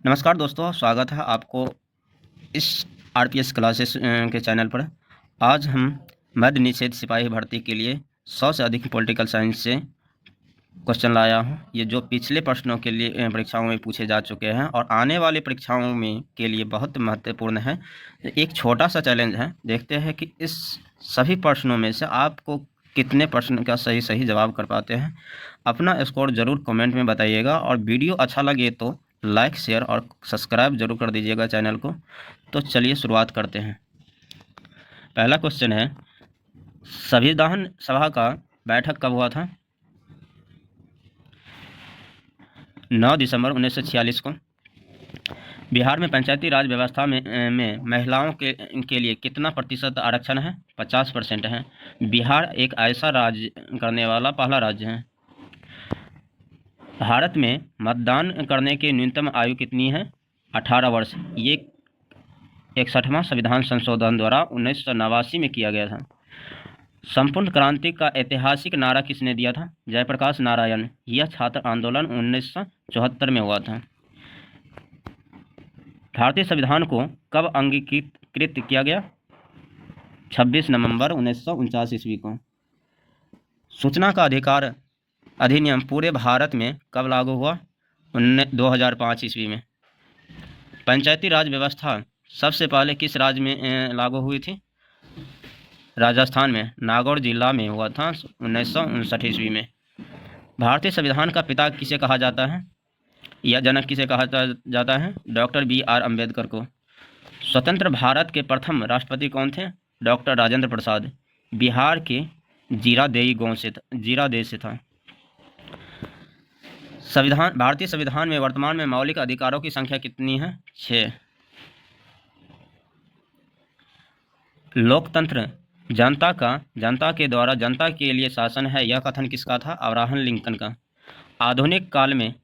नमस्कार दोस्तों, स्वागत है आपको इस आरपीएस क्लासेस के चैनल पर। आज हम मद्य निषेध सिपाही भर्ती के लिए 100 से अधिक पॉलिटिकल साइंस से क्वेश्चन लाया हूं। ये जो पिछले प्रश्नों के लिए परीक्षाओं में पूछे जा चुके हैं और आने वाली परीक्षाओं में के लिए बहुत महत्वपूर्ण है। एक छोटा सा चैलेंज है, देखते हैं कि इस सभी प्रश्नों में से आपको कितने प्रश्न का सही जवाब कर पाते हैं। अपना स्कोर ज़रूर कमेंट में बताइएगा और वीडियो अच्छा लगे तो लाइक, शेयर और सब्सक्राइब जरूर कर दीजिएगा चैनल को। तो चलिए शुरुआत करते हैं। पहला क्वेश्चन है, संविधान सभा का बैठक कब हुआ था? 9 दिसंबर 1946 को। बिहार में पंचायती राज व्यवस्था में महिलाओं के लिए कितना प्रतिशत आरक्षण है? 50% है। बिहार एक ऐसा राज्य करने वाला पहला राज्य है। भारत में मतदान करने की न्यूनतम आयु कितनी है? 18 वर्ष। ये 61वां संविधान संशोधन द्वारा 1989 में किया गया था। संपूर्ण क्रांति का ऐतिहासिक नारा किसने दिया था? जयप्रकाश नारायण। यह छात्र आंदोलन 1974 में हुआ था। भारतीय संविधान को कब अंगीकृत किया गया? 26 नवंबर 1949 ईस्वी को। सूचना का अधिकार अधिनियम पूरे भारत में कब लागू हुआ? 2005 ईस्वी में। पंचायती राज व्यवस्था सबसे पहले किस राज्य में लागू हुई थी? राजस्थान में, नागौर जिला में हुआ था 1959 ईस्वी में। भारतीय संविधान का पिता किसे कहा जाता है या जनक किसे कहा जाता है? डॉक्टर BR अम्बेडकर को। स्वतंत्र भारत के प्रथम राष्ट्रपति कौन थे? डॉक्टर राजेंद्र प्रसाद। बिहार के जीरादेश से था। भारतीय संविधान में वर्तमान में मौलिक अधिकारों की संख्या कितनी है? 6। लोकतंत्र जनता के द्वारा जनता के लिए शासन है, यह कथन किसका था? अब्राहम लिंकन का। आधुनिक काल में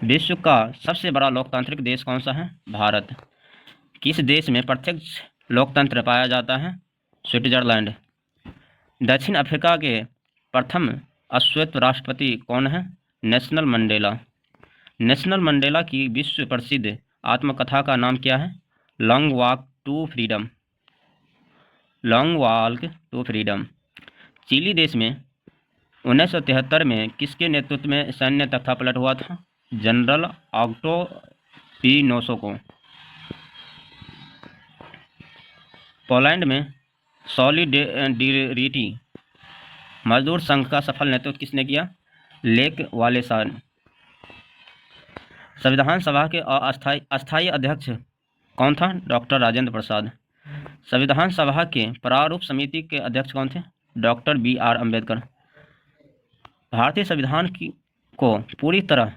विश्व का सबसे बड़ा लोकतांत्रिक देश कौन सा है? भारत। किस देश में प्रत्यक्ष लोकतंत्र पाया जाता है? स्विट्जरलैंड। दक्षिण अफ्रीका के प्रथम अश्वेत राष्ट्रपति कौन है? Nelson Mandela. नेल्सन मंडेला की विश्व प्रसिद्ध आत्मकथा का नाम क्या है? Long Walk to Freedom. Chile देश में 1973 में किसके नेतृत्व में सैन्य तख्तापलट हुआ था? जनरल ऑक्टो पिनोशो को। पोलैंड में सॉलिडेरिटी मजदूर संघ का सफल नेतृत्व किसने किया? लेक वालेसा। संविधान सभा के अस्थायी अध्यक्ष कौन था? डॉक्टर राजेंद्र प्रसाद। संविधान सभा के प्रारूप समिति के अध्यक्ष कौन थे? Doctor BR Ambedkar. भारतीय संविधान को पूरी तरह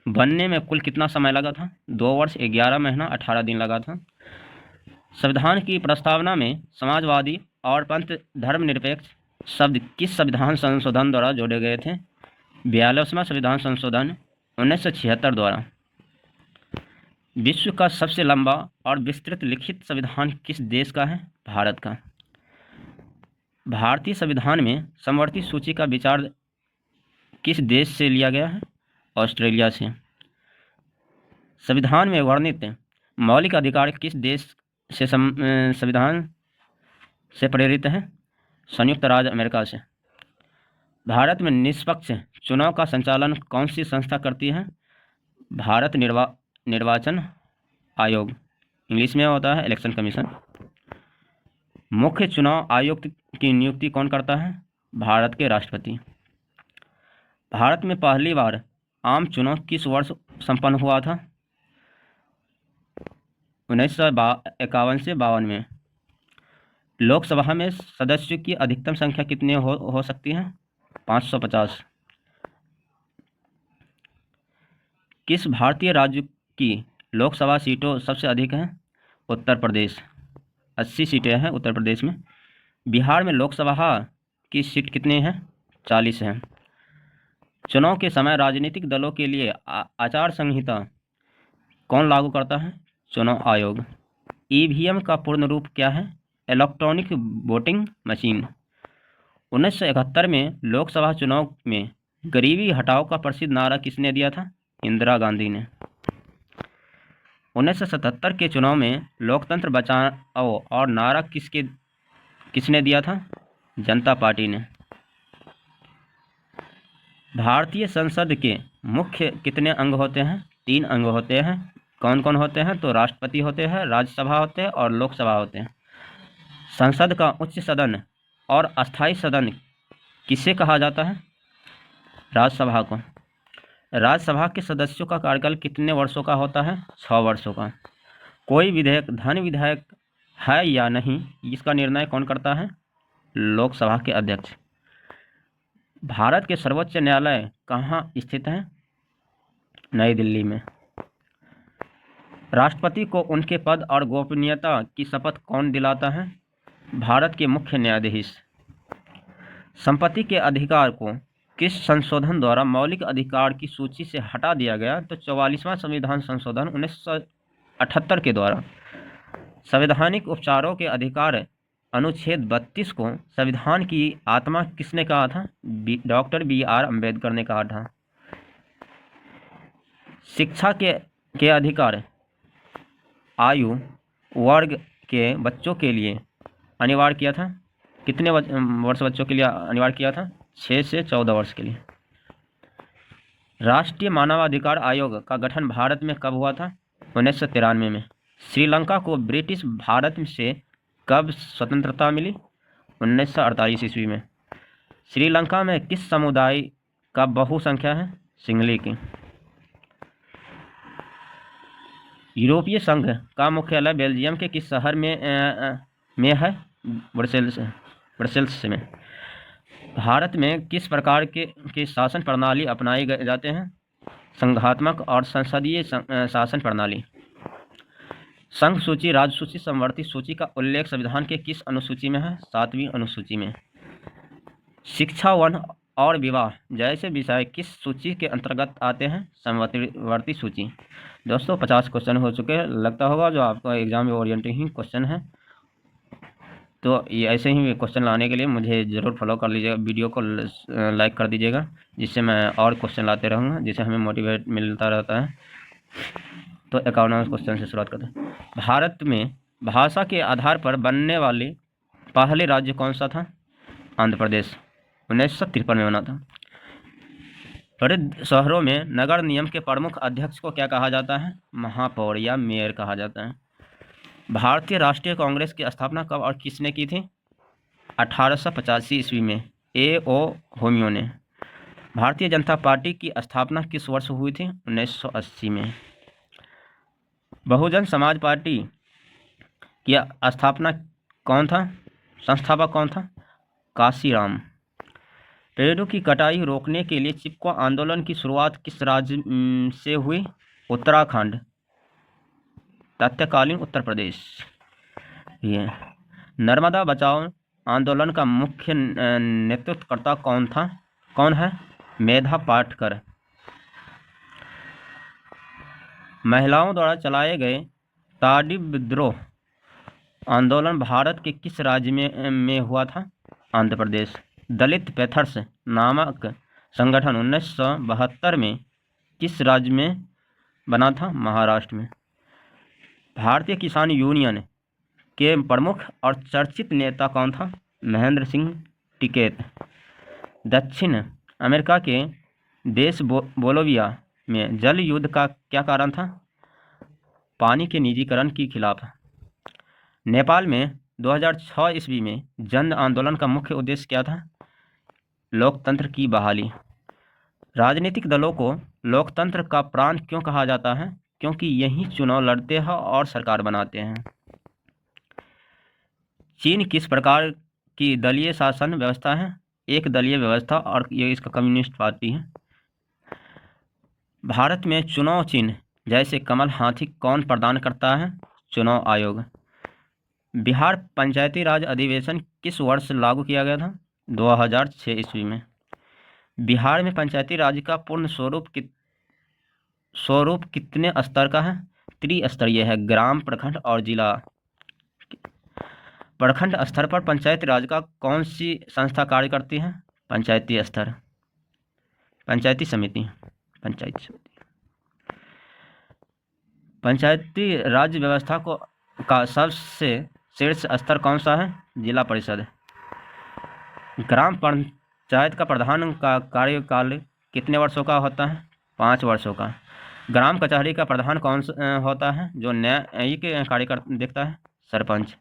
बनने में कुल कितना समय लगा था? 2 वर्ष 11 महीना 18 दिन लगा था। संविधान की प्रस्तावना में समाजवादी और पंथ धर्मनिरपेक्ष शब्द किस संविधान संशोधन द्वारा जोड़े गए थे? 42वां संविधान संशोधन 1976 द्वारा। विश्व का सबसे लंबा और विस्तृत लिखित संविधान किस देश का है? भारत का। भारतीय संविधान में समवर्ती सूची का विचार किस देश से लिया गया है? ऑस्ट्रेलिया से। संविधान में वर्णित मौलिक अधिकार किस देश से संविधान से प्रेरित है? संयुक्त राज्य अमेरिका से। भारत में निष्पक्ष चुनाव का संचालन कौन सी संस्था करती है? भारत निर्वाचन आयोग, इंग्लिश में होता है इलेक्शन कमीशन। मुख्य चुनाव आयुक्त की नियुक्ति कौन करता है? भारत के राष्ट्रपति। भारत में पहली बार आम चुनाव किस वर्ष संपन्न हुआ था? 1951 से 52 में। लोकसभा में सदस्यों की अधिकतम संख्या कितनी हो सकती है? 550। किस भारतीय राज्य की लोकसभा सीटों सबसे अधिक हैं? उत्तर प्रदेश, 80 सीटें हैं उत्तर प्रदेश में। बिहार में लोकसभा की सीट कितनी है? 40 हैं। चुनाव के समय राजनीतिक दलों के लिए आचार संहिता कौन लागू करता है? चुनाव आयोग। EVM का पूर्ण रूप क्या है? Electronic voting machine. 1971 में लोकसभा चुनाव में गरीबी हटाओ का प्रसिद्ध नारा किसने दिया था? इंदिरा गांधी ने। 1977 के चुनाव में लोकतंत्र बचाओ और नारा किसने दिया था? जनता पार्टी ने। भारतीय संसद के मुख्य कितने अंग होते हैं? 3 अंग होते हैं। कौन कौन होते हैं? तो राष्ट्रपति होते हैं, राज्यसभा होते हैं और लोकसभा होते हैं। संसद का उच्च सदन और अस्थायी सदन किसे कहा जाता है? राज्यसभा को। राज्यसभा के सदस्यों का कार्यकाल कितने वर्षों का होता है? 6 वर्षों का। कोई विधेयक धन विधेयक है या नहीं, इसका निर्णय कौन करता है? लोकसभा के अध्यक्ष। भारत के सर्वोच्च न्यायालय कहाँ स्थित है? नई दिल्ली में। राष्ट्रपति को उनके पद और गोपनीयता की शपथ कौन दिलाता है? भारत के मुख्य न्यायाधीश। संपत्ति के अधिकार को किस संशोधन द्वारा मौलिक अधिकार की सूची से हटा दिया गया? तो 44वां संविधान संशोधन 1978 के द्वारा। संवैधानिक उपचारों के अधिकार अनुच्छेद 32 को संविधान की आत्मा किसने कहा था? डॉक्टर BR अम्बेडकर ने कहा था। शिक्षा के अधिकार आयु वर्ग के बच्चों के लिए अनिवार्य किया था। कितने वर्ष बच्चों के लिए अनिवार्य किया था? 6 से 14 वर्ष के लिए। राष्ट्रीय मानवाधिकार आयोग का गठन भारत में कब हुआ था? 1993 में। श्रीलंका को ब्रिटिश भारत से कब स्वतंत्रता मिली? 1948 ईस्वी में। श्रीलंका में किस समुदाय का बहुसंख्या है? सिंहली की। यूरोपीय संघ का मुख्यालय बेल्जियम के किस शहर में है? ब्रसेल्स में। भारत में किस प्रकार के शासन प्रणाली अपनाए जाते हैं? संघात्मक और संसदीय शासन प्रणाली। संघ सूची, राज्य सूची, समवर्ती सूची का उल्लेख संविधान के किस अनुसूची में है? 7वीं अनुसूची में। शिक्षा, वन और विवाह जैसे विषय किस सूची के अंतर्गत आते हैं? समवर्ती सूची। दोस्तों 50 क्वेश्चन हो चुके हैं, लगता होगा जो आपका एग्जाम में ओरिएंटिंग क्वेश्चन है। तो ये ऐसे ही क्वेश्चन लाने के लिए मुझे ज़रूर फॉलो कर लीजिएगा, वीडियो को लाइक कर दीजिएगा, जिससे मैं और क्वेश्चन लाते रहूँगा, जिससे हमें मोटिवेट मिलता रहता है। तो 51वां क्वेश्चन से शुरुआत करते हैं। भारत में भाषा के आधार पर बनने वाले पहले राज्य कौन सा था? आंध्र प्रदेश। 1953 में बना था। बड़े शहरों में नगर निगम के प्रमुख अध्यक्ष को क्या कहा जाता है? महापौर या मेयर कहा जाता है। भारतीय राष्ट्रीय कांग्रेस की स्थापना कब और किसने की थी? 1885 ईस्वी में A.O. होमियो ने। भारतीय जनता पार्टी की स्थापना किस वर्ष हुई थी? 1980 में। बहुजन समाज पार्टी की स्थापना कौन था? संस्थापक कौन था? काशीराम। पेड़ों की कटाई रोकने के लिए चिपको आंदोलन की शुरुआत किस राज्य से हुई? उत्तराखंड, तत्कालीन उत्तर प्रदेश। ये नर्मदा बचाओ आंदोलन का मुख्य नेतृत्वकर्ता कौन है? मेधा पाटकर। महिलाओं द्वारा चलाए गए ताड़ी विद्रोह आंदोलन भारत के किस राज्य में हुआ था? आंध्र प्रदेश। दलित पैंथर्स नामक संगठन 1972 में किस राज्य में बना था? महाराष्ट्र में। भारतीय किसान यूनियन के प्रमुख और चर्चित नेता कौन था? महेंद्र सिंह टिकैत। दक्षिण अमेरिका के देश बोलिविया में जल युद्ध का क्या कारण था? पानी के निजीकरण के खिलाफ। नेपाल में 2006 ईस्वी में जन आंदोलन का मुख्य उद्देश्य क्या था? लोकतंत्र की बहाली। राजनीतिक दलों को लोकतंत्र का प्राण क्यों कहा जाता है? क्योंकि यही चुनाव लड़ते हैं और सरकार बनाते हैं। चीन किस प्रकार की दलीय शासन व्यवस्था है? एक दलीय व्यवस्था, और ये इसका कम्युनिस्ट पार्टी है। भारत में चुनाव चिन्ह जैसे कमल, हाथी कौन प्रदान करता है? चुनाव आयोग। बिहार पंचायती राज अधिवेशन किस वर्ष लागू किया गया था? 2006 ईस्वी में। बिहार में पंचायती राज का पूर्ण स्वरूप कितने स्तर का है? त्रिस्तरीय है। ग्राम, प्रखंड और जिला। प्रखंड स्तर पर पंचायती राज का कौन सी संस्था कार्य करती है? पंचायती स्तर, पंचायती समिति। पंचायती राज व्यवस्था का सबसे शीर्ष स्तर कौन सा है? जिला परिषद। ग्राम पंचायत का प्रधान का कार्यकाल कितने वर्षों का होता है? 5 वर्षों का। ग्राम कचहरी का प्रधान कौन होता है जो न्यायिक कार्य देखता है? सरपंच।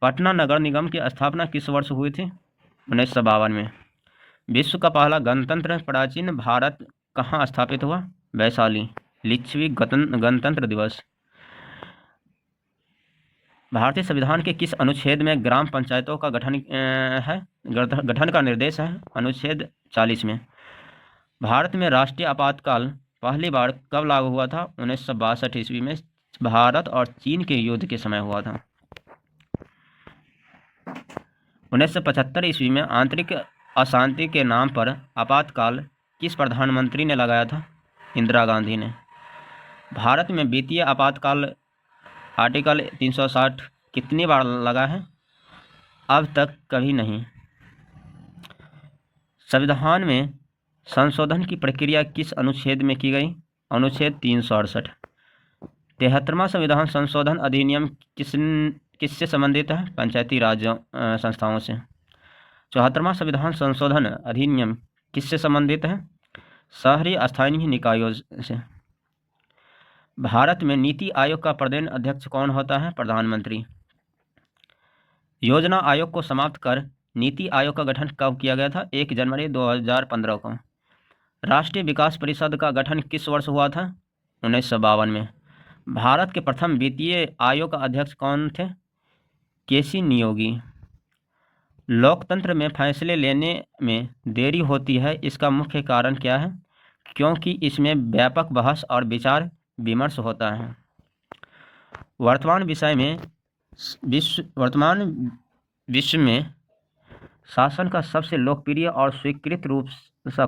पटना नगर निगम की स्थापना किस वर्ष हुई थी? 1952 में। विश्व का पहला गणतंत्र प्राचीन भारत कहाँ स्थापित हुआ? वैशाली। लिच्छवी गणतंत्र दिवस। भारतीय संविधान के किस अनुच्छेद में ग्राम पंचायतों का गठन का निर्देश है? अनुच्छेद 40 में। भारत में राष्ट्रीय आपातकाल पहली बार कब लागू हुआ था? 1962 ईस्वी में भारत और चीन के युद्ध के समय हुआ था। 1975 ईस्वी में आंतरिक अशांति के नाम पर आपातकाल किस प्रधानमंत्री ने लगाया था? इंदिरा गांधी ने। भारत में वित्तीय आपातकाल आर्टिकल 360 कितनी बार लगा है? अब तक कभी नहीं। संविधान में संशोधन की प्रक्रिया किस अनुच्छेद में की गई? अनुच्छेद 368। 73वां संविधान संशोधन अधिनियम किससे संबंधित है? पंचायती राज संस्थाओं से। 74वां संविधान संशोधन अधिनियम किससे संबंधित है? शहरी स्थानीय निकायों से। भारत में नीति आयोग का प्रदेश अध्यक्ष कौन होता है? प्रधानमंत्री। योजना आयोग को समाप्त कर नीति आयोग का गठन कब किया गया था? 1 जनवरी 2015 को। राष्ट्रीय विकास परिषद का गठन किस वर्ष हुआ था? 1952 में। भारत के प्रथम वित्तीय आयोग का अध्यक्ष कौन थे? केसी नियोगी। लोकतंत्र में फैसले लेने में देरी होती है, इसका मुख्य कारण क्या है? क्योंकि इसमें व्यापक बहस और विचार विमर्श होता है। वर्तमान विश्व में शासन का सबसे लोकप्रिय और स्वीकृत रूप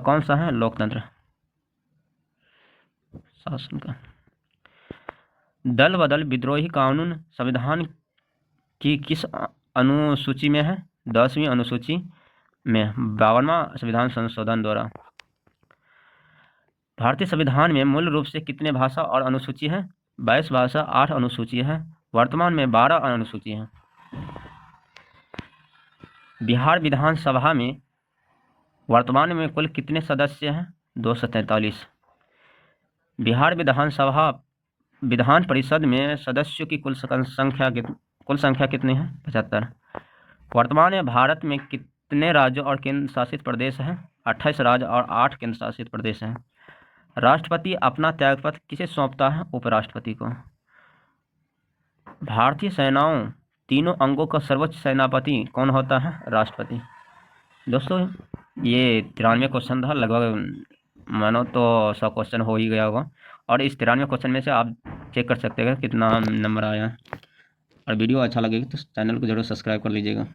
कौन सा है? लोकतंत्र। शासन का दल बदल विद्रोही कानून संविधान की किस अनुसूची में है? 10वीं अनुसूची में। 52वां संविधान संशोधन द्वारा। भारतीय संविधान में मूल रूप से कितने भाषा और अनुसूची है? 22 भाषा, 8 अनुसूची है। वर्तमान में 12 अनुसूची है। बिहार विधानसभा में वर्तमान में कुल कितने सदस्य हैं? 243। बिहार विधान परिषद में सदस्यों की कुल संख्या कितनी है? 75। वर्तमान में भारत में कितने राज्य और केंद्र शासित प्रदेश हैं? 28 राज्य और 8 केंद्र शासित प्रदेश हैं। राष्ट्रपति अपना त्यागपत्र किसे सौंपता है? उपराष्ट्रपति को। भारतीय सेनाओं तीनों अंगों का सर्वोच्च सेनापति कौन होता है? राष्ट्रपति। दोस्तों ये 93 क्वेश्चन था, लगभग मानो तो 100 क्वेश्चन हो ही गया होगा, और इस 93 क्वेश्चन में से आप चेक कर सकते हैं कितना नंबर आया। और वीडियो अच्छा लगेगा तो चैनल को जरूर सब्सक्राइब कर लीजिएगा।